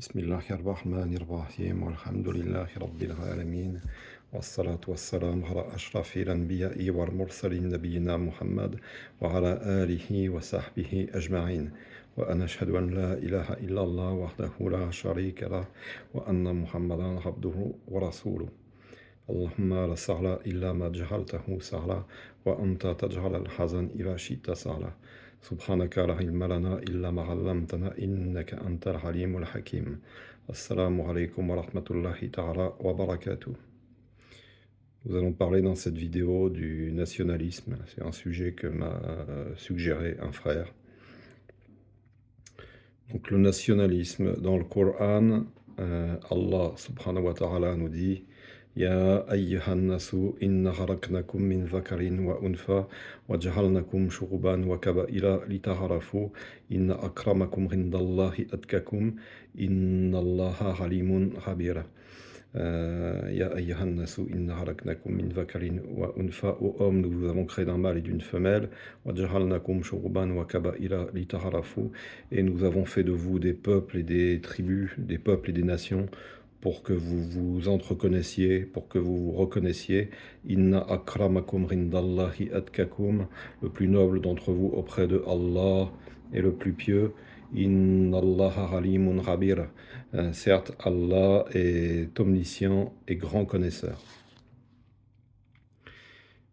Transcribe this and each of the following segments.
بسم الله الرحمن الرحيم والحمد لله رب العالمين والصلاة والسلام على أشرف الأنبياء والمرسلين نبينا محمد وعلى آله وصحبه أجمعين وأنا أشهد أن لا إله إلا الله وحده لا شريك له وأن محمدا عبده ورسوله اللهم لا سهل إلا ما جعلته سهلا وأنت تجعل الحزن إذا شئت سهلا سبحانك لا علم لنا إلا ما علمتنا إنك أنت العليم الحكيم السلام عليكم ورحمة الله تعالى وبركاته. Nous allons parler dans cette vidéo du nationalisme. C'est un sujet que m'a suggéré un frère. Donc le nationalisme, dans le Coran, Allah subhanahu wa ta'ala nous dit يا أيها الناس إنا خلقناكم من ذكر وأنثى وجعلناكم شعوبا وقبائل لتعارفوا إن أكرمكم عند الله أتقاكم إن الله عليم خبير. Ya ayyuhan nasu inna halaknakum min dhakarin wa untha, ô hommes, nous vous avons créé d'un mâle et d'une femelle, wa ja'alnakum shu'uban wa qaba'ila lita'arafu, et nous avons fait de vous des peuples et des tribus, des peuples et des nations, pour que vous vous entreconnaissiez, pour que vous vous reconnaissiez. Inna akramakum rindallahi atkakum, le plus noble d'entre vous auprès de Allah est le plus pieux. Inna Allah alimun khabir. Certes, Allah est omniscient et grand connaisseur.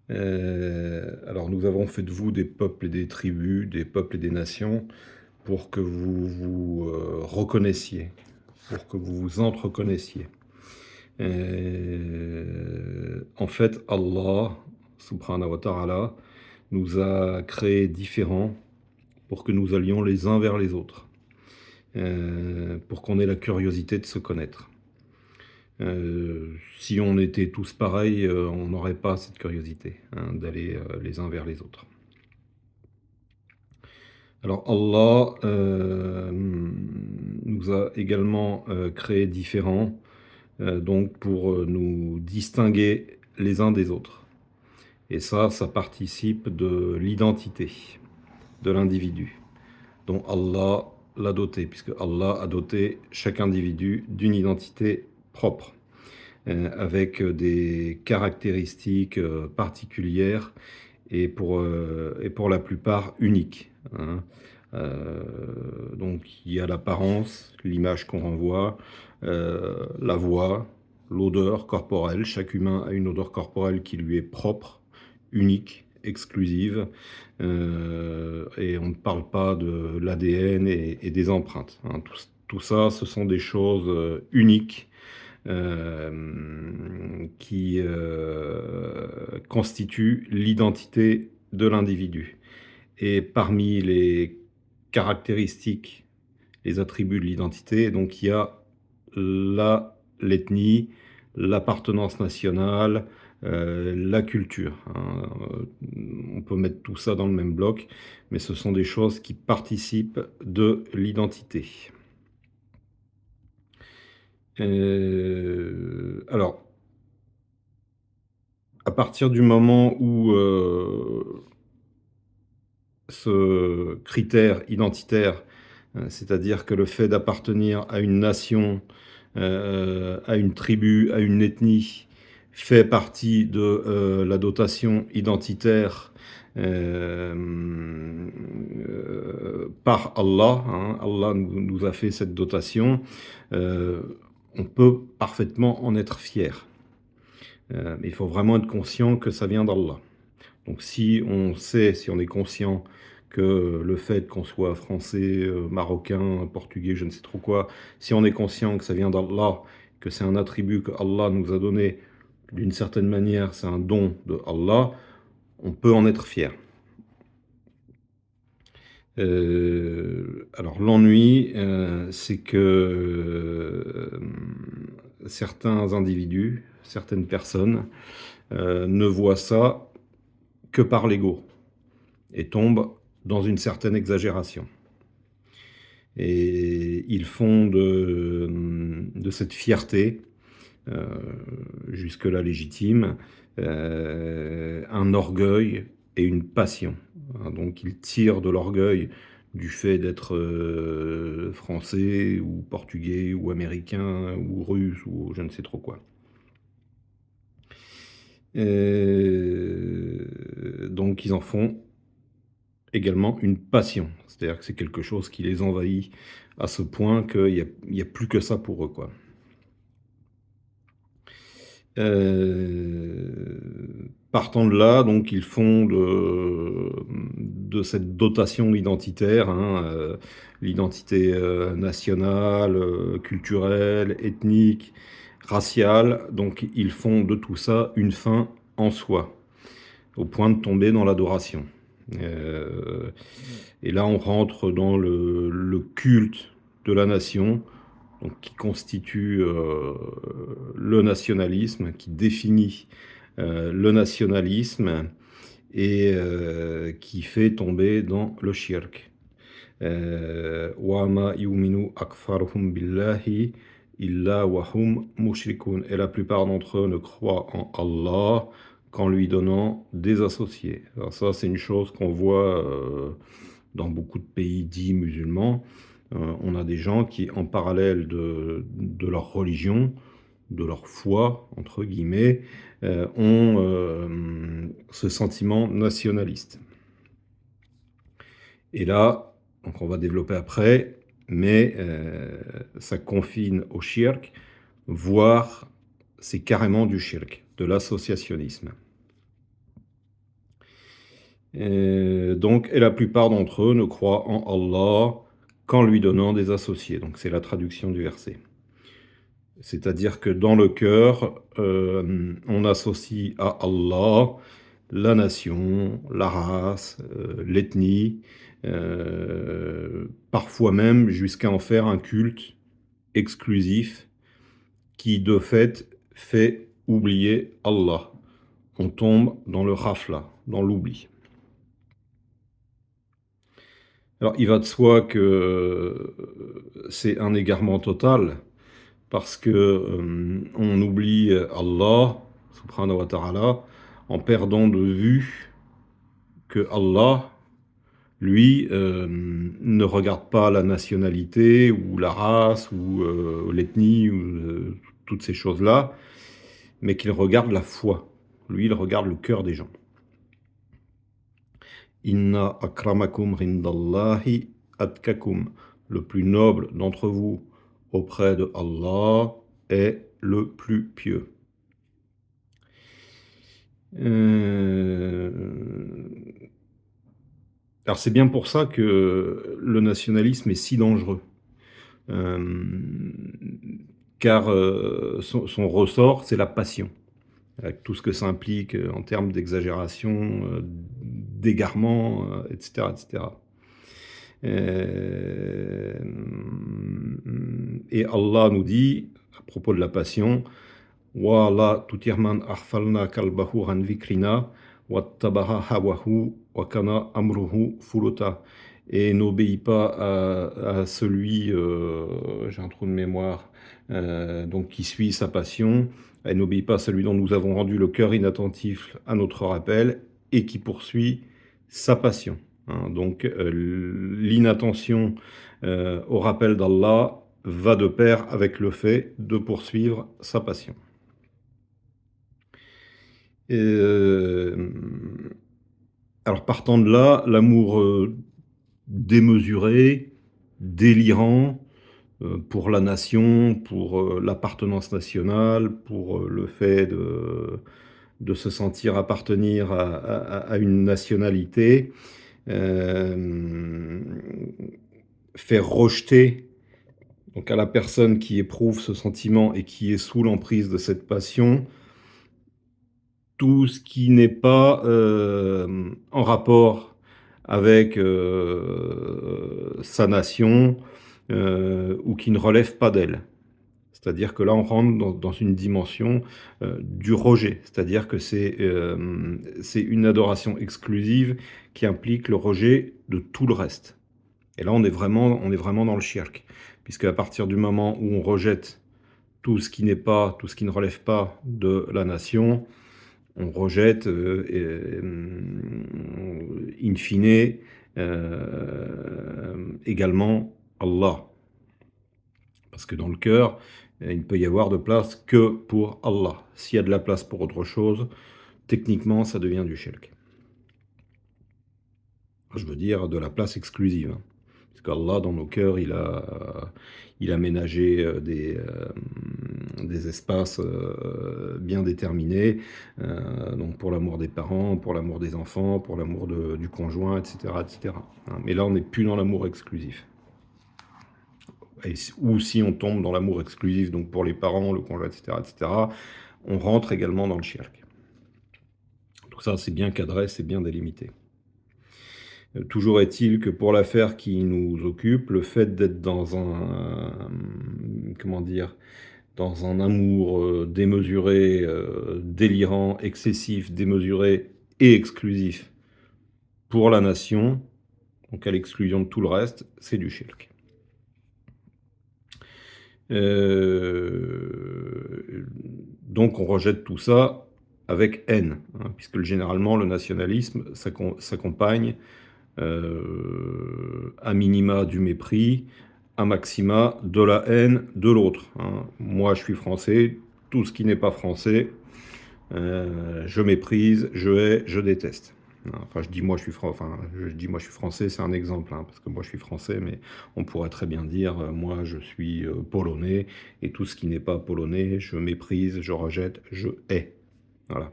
Alors nous avons fait de vous des peuples et des tribus, des peuples et des nations, pour que vous vous reconnaissiez, pour que vous vous entreconnaissiez. En fait, Allah, subhanahu wa ta'ala, nous a créés différents pour que nous allions les uns vers les autres, pour qu'on ait la curiosité de se connaître. Si on était tous pareils, on n'aurait pas cette curiosité, d'aller les uns vers les autres. Alors Allah nous a également créés différents, donc pour nous distinguer les uns des autres. Et ça participe de l'identité de l'individu, dont Allah l'a doté, puisque Allah a doté chaque individu d'une identité propre, avec des caractéristiques particulières et pour la plupart uniques. Donc il y a l'apparence, l'image qu'on renvoie, la voix, l'odeur corporelle. Chaque humain a une odeur corporelle qui lui est propre, unique, exclusive, et on ne parle pas de l'ADN et des empreintes. Tout ça, ce sont des choses uniques qui constituent l'identité de l'individu. Et parmi les caractéristiques, les attributs de l'identité, donc il y a l'ethnie, l'appartenance nationale, la culture. On peut mettre tout ça dans le même bloc, mais ce sont des choses qui participent de l'identité. Alors, à partir du moment où ce critère identitaire, c'est-à-dire que le fait d'appartenir à une nation, à une tribu, à une ethnie, fait partie de la dotation identitaire par Allah. Allah nous a fait cette dotation. On peut parfaitement en être fier. Mais il faut vraiment être conscient que ça vient d'Allah. Donc si on est conscient que le fait qu'on soit français, marocain, portugais, je ne sais trop quoi, si on est conscient que ça vient d'Allah, que c'est un attribut que Allah nous a donné, d'une certaine manière, c'est un don de Allah, on peut en être fier. Alors l'ennui, c'est que certains individus, certaines personnes, ne voient ça que par l'ego et tombent dans une certaine exagération. Et ils font de cette fierté, jusque-là légitime, un orgueil et une passion. Donc ils tirent de l'orgueil du fait d'être français ou portugais ou américain ou russe ou je ne sais trop quoi. Donc ils en font également une passion. C'est-à-dire que c'est quelque chose qui les envahit à ce point qu'il y a plus que ça pour eux, quoi. Partant de là, donc ils font de cette dotation identitaire, hein, l'identité, nationale, culturelle, ethnique, raciale, donc ils font de tout ça une fin en soi, au point de tomber dans l'adoration. Heu et là, on rentre dans le culte de la nation, donc qui constitue, le nationalisme, qui définit, le nationalisme et qui fait tomber dans le shirk. Wa ma yu'minu aktharuhum billahi illa wa hum mushrikun et la plupart d'entre eux ne croient en Allah qu'en lui donnant des associés. Alors ça, c'est une chose qu'on voit, dans beaucoup de pays dits musulmans. On a des gens qui, en parallèle de leur religion, de leur «foi» entre guillemets, ont, ce sentiment nationaliste. Et là, donc on va développer après, mais ça confine au shirk, voire c'est carrément du shirk, de l'associationnisme. Donc et la plupart d'entre eux ne croient en Allah qu'en lui donnant des associés. Donc c'est la traduction du verset. C'est-à-dire que dans le cœur, on associe à Allah la nation, la race, l'ethnie, parfois même jusqu'à en faire un culte exclusif qui, de fait oublier Allah. On tombe dans le ghafla, dans l'oubli. Alors il va de soi que, c'est un égarement total parce que, on oublie Allah subhanahu wa ta'ala en perdant de vue que Allah, lui, ne regarde pas la nationalité ou la race ou, l'ethnie ou, toutes ces choses-là, mais qu'il regarde la foi. Lui, il regarde le cœur des gens. Inna akramakum rindallahi atkakum. Le plus noble d'entre vous auprès de Allah est le plus pieux. Alors c'est bien pour ça que le nationalisme est si dangereux. Car son ressort, c'est la passion, avec tout ce que ça implique en termes d'exagération, d'égarement, etc. etc. Et Allah nous dit, à propos de la passion, wa la tutir man aghfalna qalbahu an dhikrina wattaba'a hawahu wa kana amruhu furuta. Et n'obéis pas à celui, j'ai un trou de mémoire, donc qui suit sa passion, et n'obéis pas à celui dont nous avons rendu le cœur inattentif à notre rappel et qui poursuit sa passion. Hein. Donc l'inattention au rappel d'Allah va de pair avec le fait de poursuivre sa passion. Alors partant de là, l'amour démesuré, délirant, pour la nation, pour l'appartenance nationale, pour le fait de se sentir appartenir à une nationalité, euh, faire rejeter donc à la personne qui éprouve ce sentiment et qui est sous l'emprise de cette passion, tout ce qui n'est pas en rapport avec sa nation ou qui ne relève pas d'elle. C'est-à-dire que là, on rentre dans une dimension du rejet. C'est-à-dire que c'est une adoration exclusive qui implique le rejet de tout le reste. Et là, on est vraiment dans le shirk. Puisque à partir du moment où on rejette tout ce qui n'est pas, tout ce qui ne relève pas de la nation, on rejette in fine également Allah. Parce que dans le cœur, il ne peut y avoir de place que pour Allah. S'il y a de la place pour autre chose, techniquement, ça devient du shirk. Je veux dire de la place exclusive, hein. Parce qu'Allah, dans nos cœurs, il a aménagé des espaces bien déterminés, donc pour l'amour des parents, pour l'amour des enfants, pour l'amour du conjoint, etc., etc., hein. Mais là, on n'est plus dans l'amour exclusif. Ou si on tombe dans l'amour exclusif, donc pour les parents, le conjoint, etc., etc., on rentre également dans le shirk. Donc ça, c'est bien cadré, c'est bien délimité. Toujours est-il que pour l'affaire qui nous occupe, le fait d'être dans comment dire? Dans un amour, démesuré, délirant, excessif, démesuré et exclusif pour la nation, donc à l'exclusion de tout le reste, c'est du shirk. Donc on rejette tout ça avec haine, hein, puisque généralement le nationalisme s'accompagne à minima du mépris, à maxima de la haine de l'autre, hein. Moi je suis français, tout ce qui n'est pas français, je méprise, je hais, je déteste. Enfin, je dis moi je suis français, c'est un exemple, hein, parce que moi je suis français, mais on pourrait très bien dire moi je suis polonais, et tout ce qui n'est pas polonais, je méprise, je rejette, je hais. Voilà.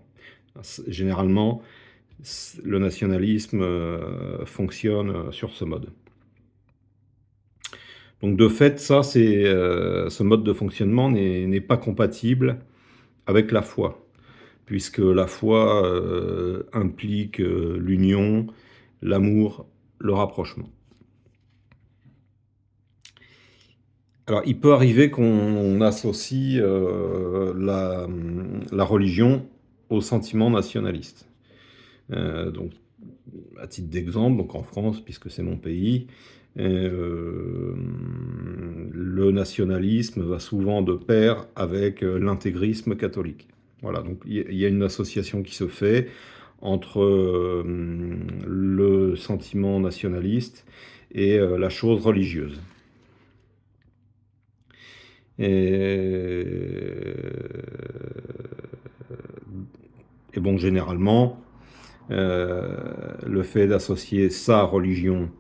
Généralement, le nationalisme fonctionne sur ce mode. Donc de fait, ce mode de fonctionnement n'est pas compatible avec la foi, puisque la foi implique l'union, l'amour, le rapprochement. Alors il peut arriver qu'on associe la religion au sentiment nationaliste. Donc à titre d'exemple, donc en France, puisque c'est mon pays, le nationalisme va souvent de pair avec l'intégrisme catholique. Voilà, donc il y a une association qui se fait entre le sentiment nationaliste et la chose religieuse. Et bon, généralement, le fait d'associer sa religion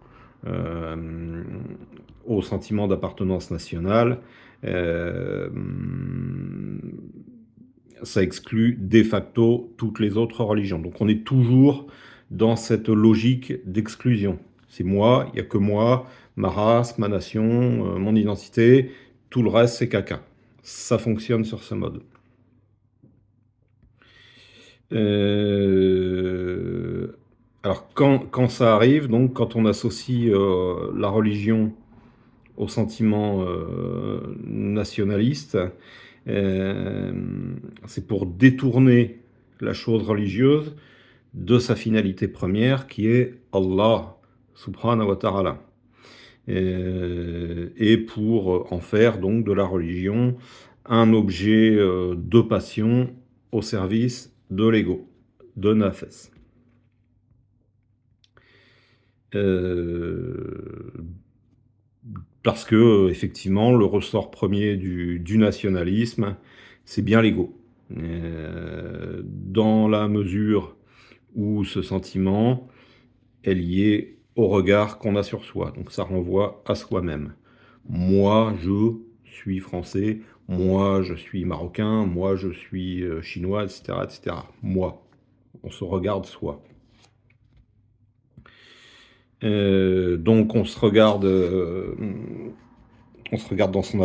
au sentiment d'appartenance nationale, ça exclut de facto toutes les autres religions. Donc on est toujours dans cette logique d'exclusion. C'est moi, il n'y a que moi, ma race, ma nation, mon identité, tout le reste c'est caca. Ça fonctionne sur ce mode. Alors quand ça arrive, donc quand on associe la religion au sentiment nationaliste, c'est pour détourner la chose religieuse de sa finalité première qui est Allah subhanahu wa ta'ala. Et pour en faire donc de la religion un objet de passion au service de l'ego, de nafs. Parce que effectivement, le ressort premier du nationalisme, c'est bien l'ego. Dans la mesure où ce sentiment est lié au regard qu'on a sur soi. Donc ça renvoie à soi-même. Moi, je suis français. Moi, je suis marocain. Moi, je suis chinois, etc., etc. Moi. On se regarde soi. Donc on se regarde dans son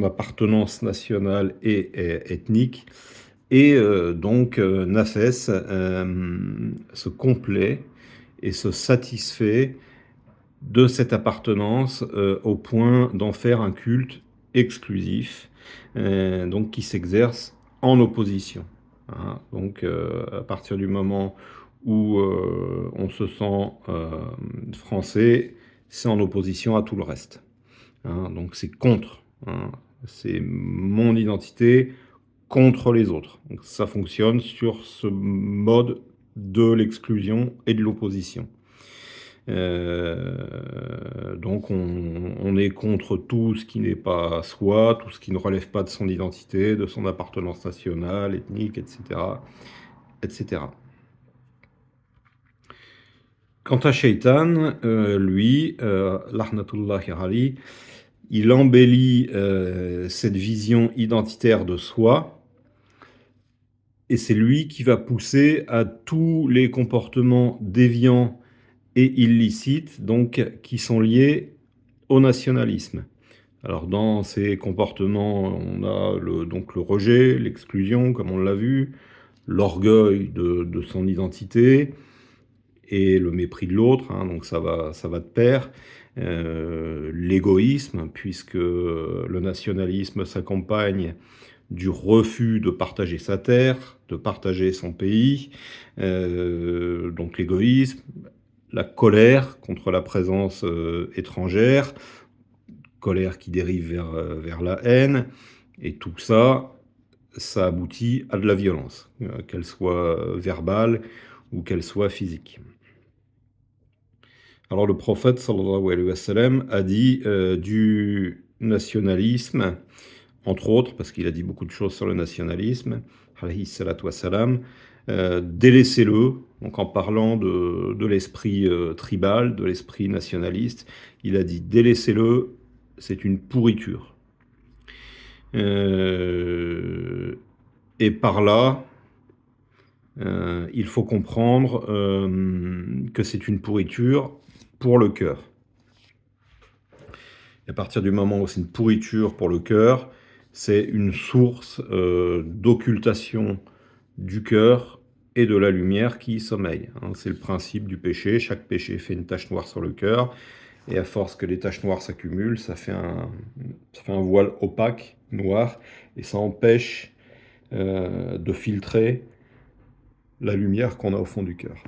appartenance nationale et ethnique, et donc Nafes se complaît et se satisfait de cette appartenance au point d'en faire un culte exclusif, donc qui s'exerce en opposition, hein. Donc à partir du moment où on se sent français, c'est en opposition à tout le reste, hein. Donc c'est contre, hein. C'est mon identité contre les autres. Donc ça fonctionne sur ce mode de l'exclusion et de l'opposition. Donc on est contre tout ce qui n'est pas soi, tout ce qui ne relève pas de son identité, de son appartenance nationale, ethnique, et cetera, et cetera. Quant à Shaitan, lui, Lahnatullahi alayh, il embellit cette vision identitaire de soi, et c'est lui qui va pousser à tous les comportements déviants et illicites, donc qui sont liés au nationalisme. Alors dans ces comportements, on a donc le rejet, l'exclusion, comme on l'a vu, l'orgueil de son identité et le mépris de l'autre, hein, donc ça va de pair. L'égoïsme, puisque le nationalisme s'accompagne du refus de partager sa terre, de partager son pays, donc l'égoïsme, la colère contre la présence étrangère, colère qui dérive vers la haine, et tout ça, ça aboutit à de la violence, qu'elle soit verbale ou qu'elle soit physique. Alors le prophète sallallahu alayhi wa sallam a dit du nationalisme, entre autres, parce qu'il a dit beaucoup de choses sur le nationalisme, alayhi salatu wassalam, délaissez-le, donc en parlant de l'esprit tribal, de l'esprit nationaliste, il a dit délaissez-le, c'est une pourriture. Et par là, il faut comprendre que c'est une pourriture pour le cœur. Et à partir du moment où c'est une pourriture pour le cœur, c'est une source d'occultation du cœur et de la lumière qui y sommeille. Hein. C'est le principe du péché. Chaque péché fait une tache noire sur le cœur. Et à force que les taches noires s'accumulent, ça fait un voile opaque, noir, et ça empêche de filtrer la lumière qu'on a au fond du cœur.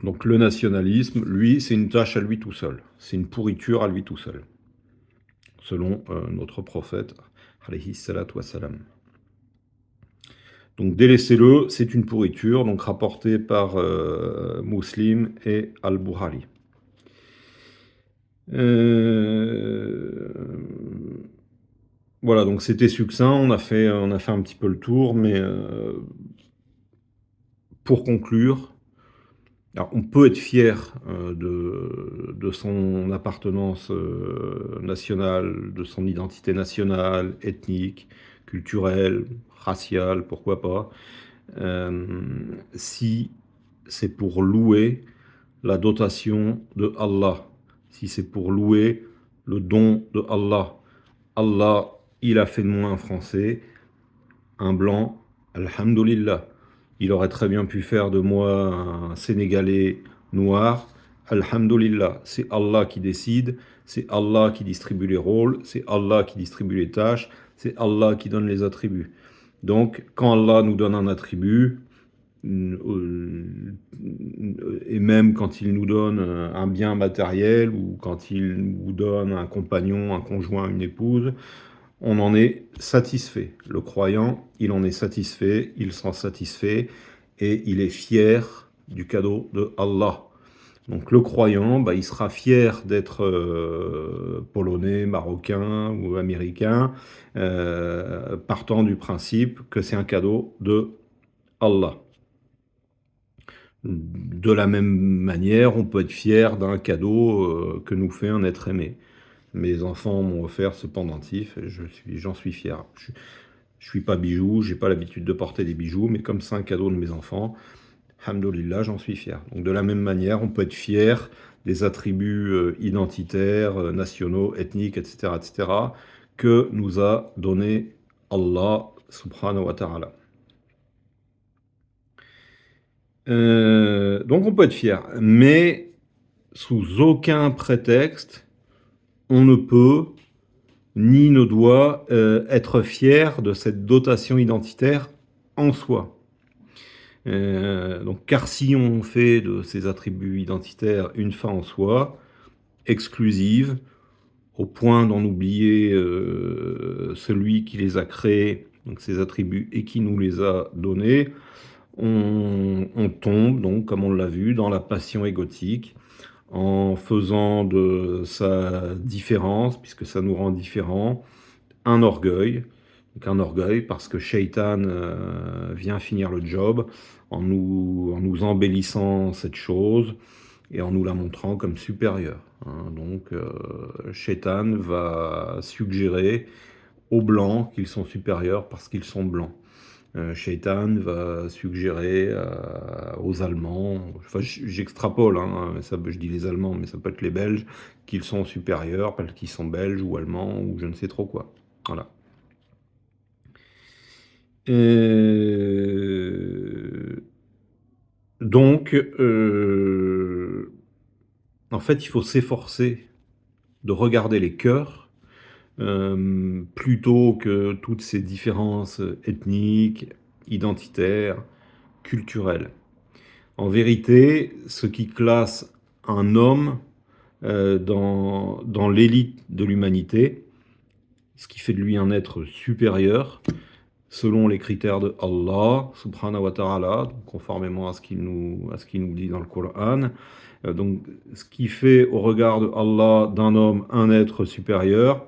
Donc le nationalisme, lui, c'est une tâche à lui tout seul. C'est une pourriture à lui tout seul. Selon notre prophète, alayhi salatu wassalam. Donc délaissez-le, c'est une pourriture, donc rapporté par Muslim et Al-Bukhari. Voilà, donc c'était succinct, on a fait un petit peu le tour, mais pour conclure, alors on peut être fier de son appartenance nationale, de son identité nationale, ethnique, culturelle, raciale, pourquoi pas, si c'est pour louer la dotation de Allah, si c'est pour louer le don de Allah. Allah, il a fait de moi un Français, un Blanc, alhamdulillah. Il aurait très bien pu faire de moi un Sénégalais noir, alhamdulillah. C'est Allah qui décide, c'est Allah qui distribue les rôles, c'est Allah qui distribue les tâches, c'est Allah qui donne les attributs. Donc, quand Allah nous donne un attribut, et même quand il nous donne un bien matériel ou quand il nous donne un compagnon, un conjoint, une épouse, on en est satisfait. Le croyant, il en est satisfait, il s'en satisfait et il est fier du cadeau de Allah. Donc le croyant, il sera fier d'être polonais, marocain ou américain, partant du principe que c'est un cadeau de Allah. De la même manière, on peut être fier d'un cadeau que nous fait un être aimé. Mes enfants m'ont offert ce pendentif et j'en suis fier. Je suis pas bijou, j'ai pas l'habitude de porter des bijoux, mais comme c'est un cadeau de mes enfants, alhamdoulilah, j'en suis fier. Donc de la même manière, on peut être fier des attributs identitaires, nationaux, ethniques, etc., que nous a donné Allah subhanahu wa ta'ala. Donc on peut être fier, mais sous aucun prétexte, on ne peut ni ne doit être fier de cette dotation identitaire en soi. Donc, car si on fait de ces attributs identitaires une fin en soi, exclusive, au point d'en oublier celui qui les a créés, donc ces attributs, et qui nous les a donnés, on tombe donc, comme on l'a vu, dans la passion égotique en faisant de sa différence, puisque ça nous rend différents, un orgueil. Donc un orgueil parce que Shaitan vient finir le job en nous embellissant cette chose et en nous la montrant comme supérieure, hein. Donc Shaitan va suggérer aux blancs qu'ils sont supérieurs parce qu'ils sont blancs. Shaitan va suggérer aux Allemands, enfin j'extrapole, hein, je dis les Allemands, mais ça peut être les Belges, qu'ils sont supérieurs parce qu'ils sont belges ou allemands ou je ne sais trop quoi. Voilà. Donc, en fait, il faut s'efforcer de regarder les cœurs plutôt que toutes ces différences ethniques, identitaires, culturelles. En vérité, ce qui classe un homme dans l'élite de l'humanité, ce qui fait de lui un être supérieur, selon les critères de Allah, subhanahu wa ta'ala, conformément à ce qu'il nous dit dans le Coran. Donc, ce qui fait au regard de Allah d'un homme un être supérieur,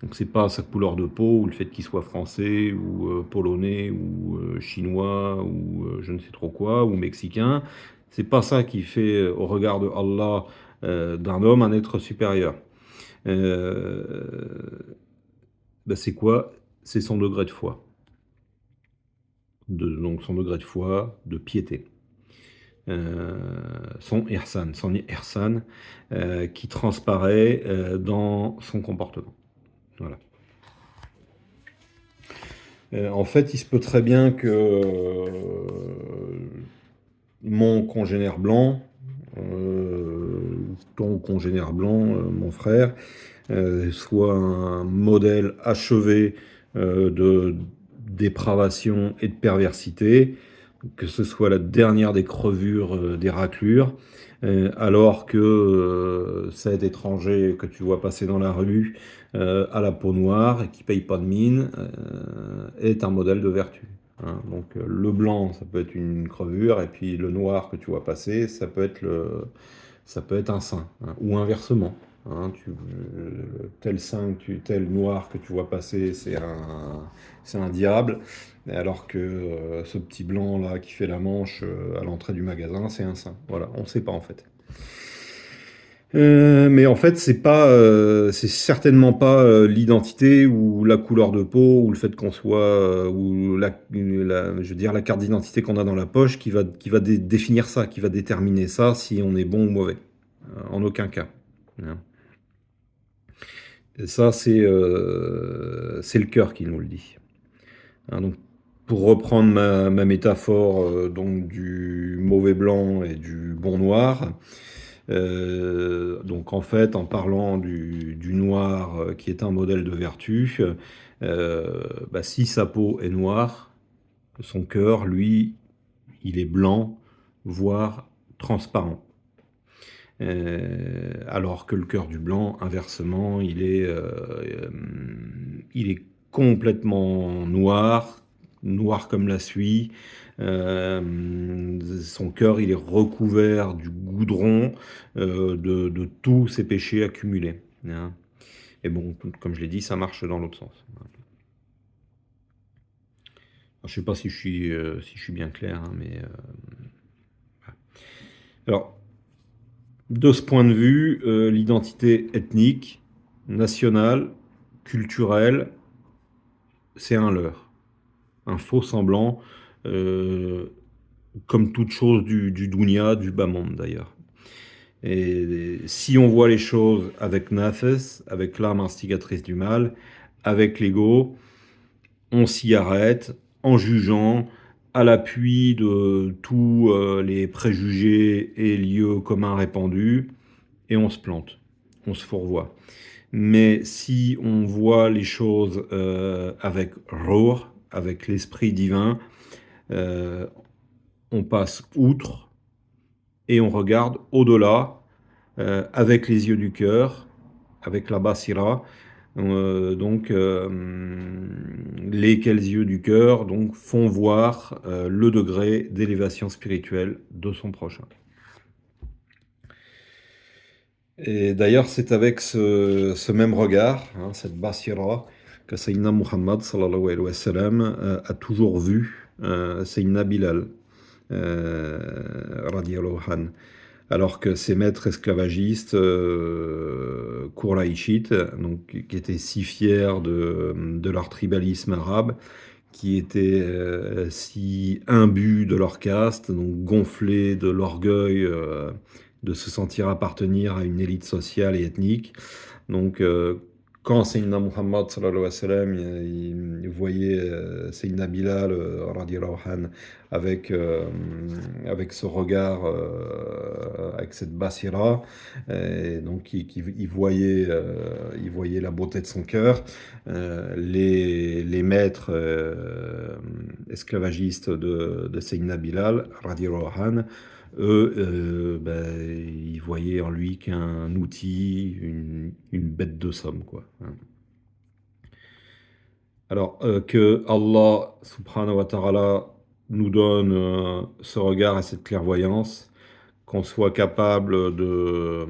donc c'est pas sa couleur de peau ou le fait qu'il soit français ou polonais ou chinois ou je ne sais trop quoi ou mexicain. C'est pas ça qui fait au regard de Allah d'un homme un être supérieur. Euh, c'est quoi? C'est son degré de foi. Donc son degré de foi, de piété. Son ihsan qui transparaît dans son comportement. Voilà. En fait, il se peut très bien que mon congénère blanc, ton congénère blanc, mon frère, soit un modèle achevé de dépravation et de perversité, que ce soit la dernière des crevures, des raclures, alors que cet étranger que tu vois passer dans la rue à la peau noire et qui paye pas de mine est un modèle de vertu, hein. Donc le blanc, ça peut être une crevure, et puis le noir que tu vois passer, ça peut être un saint, hein, ou inversement. Hein, tel saint, tel noir que tu vois passer, c'est un diable, alors que ce petit blanc là qui fait la manche à l'entrée du magasin, c'est un saint. Voilà, on ne sait pas en fait. Mais en fait, c'est certainement pas l'identité ou la couleur de peau ou le fait qu'on soit ou je veux dire la carte d'identité qu'on a dans la poche qui va définir ça, qui va déterminer ça si on est bon ou mauvais. En aucun cas, hein. Et ça, c'est le cœur qui nous le dit, hein. Donc, pour reprendre ma métaphore donc du mauvais blanc et du bon noir. Donc en fait, en parlant du noir qui est un modèle de vertu, si sa peau est noire, son cœur, lui, il est blanc, voire transparent. Alors que le cœur du blanc, inversement, il est complètement noir, noir comme la suie. Son cœur, il est recouvert du goudron de tous ses péchés accumulés, hein. Et bon, comme je l'ai dit, ça marche dans l'autre sens. Alors, je ne sais pas si je suis bien clair, hein, mais voilà. Alors, de ce point de vue, l'identité ethnique, nationale, culturelle, c'est un leurre, un faux semblant, euh, comme toute chose du dunya, du bas monde d'ailleurs. Et si on voit les choses avec nafs, avec l'âme instigatrice du mal, avec l'ego, on s'y arrête en jugeant à l'appui de tous les préjugés et lieux communs répandus, et on se plante, on se fourvoie. Mais si on voit les choses avec Ruh, avec l'esprit divin, euh, on passe outre et on regarde au-delà avec les yeux du cœur, avec la basira, Donc, lesquels yeux du cœur donc font voir, le degré d'élévation spirituelle de son prochain. Et d'ailleurs, c'est avec ce même regard, hein, cette basira, que Sayyidina Muhammad sallallahu alayhi wa sallam, a toujours vu, Sayyidina Bilal, radiyallahu anh. Alors que ces maîtres esclavagistes, Kouraïchites, donc qui étaient si fiers de leur tribalisme arabe, qui étaient, si imbus de leur caste, donc gonflés de l'orgueil, de se sentir appartenir à une élite sociale et ethnique. Donc, quand Seyyidina Muhammad sallallahu alayhi wa sallam, il voyait, Seyyidina Bilal, radiyallahu anh, avec, avec ce regard, avec cette basira, et donc il voyait la beauté de son cœur. Les maîtres, esclavagistes de Seyyidina Bilal, radiyallahu anh, eux, ils voyaient en lui qu'un outil, une bête de somme, quoi, hein. Alors, que Allah subhanahu wa ta'ala nous donne, ce regard et cette clairvoyance, qu'on soit capable de,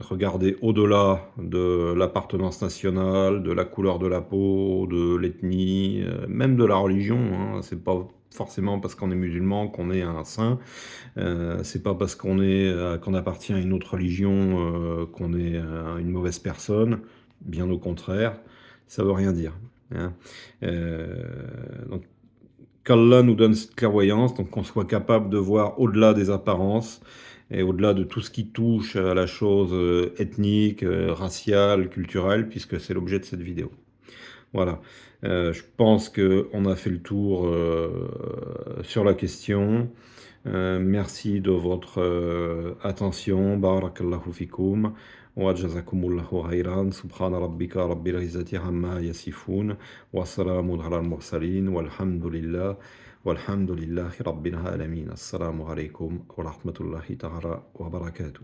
regarder au-delà de l'appartenance nationale, de la couleur de la peau, de l'ethnie, même de la religion, hein. C'est pas forcément parce qu'on est musulman qu'on est un saint. C'est pas parce qu'on appartient à une autre religion, qu'on est, une mauvaise personne. Bien au contraire, ça veut rien dire, hein. Donc qu'Allah nous donne cette clairvoyance, donc qu'on soit capable de voir au-delà des apparences et au-delà de tout ce qui touche à la chose, ethnique, raciale, culturelle, puisque c'est l'objet de cette vidéo. Voilà, je pense qu'on a fait le tour, sur la question. Merci de votre, attention. Barakallahu fikum wa jazakumullahu khairan. Subhana rabbika rabbil izzati amma yasifun wa salamun ala al-mursalin walhamdulillahi rabbil alamin. Assalamu alaikum wa rahmatullahi ta'ala wa barakatuh.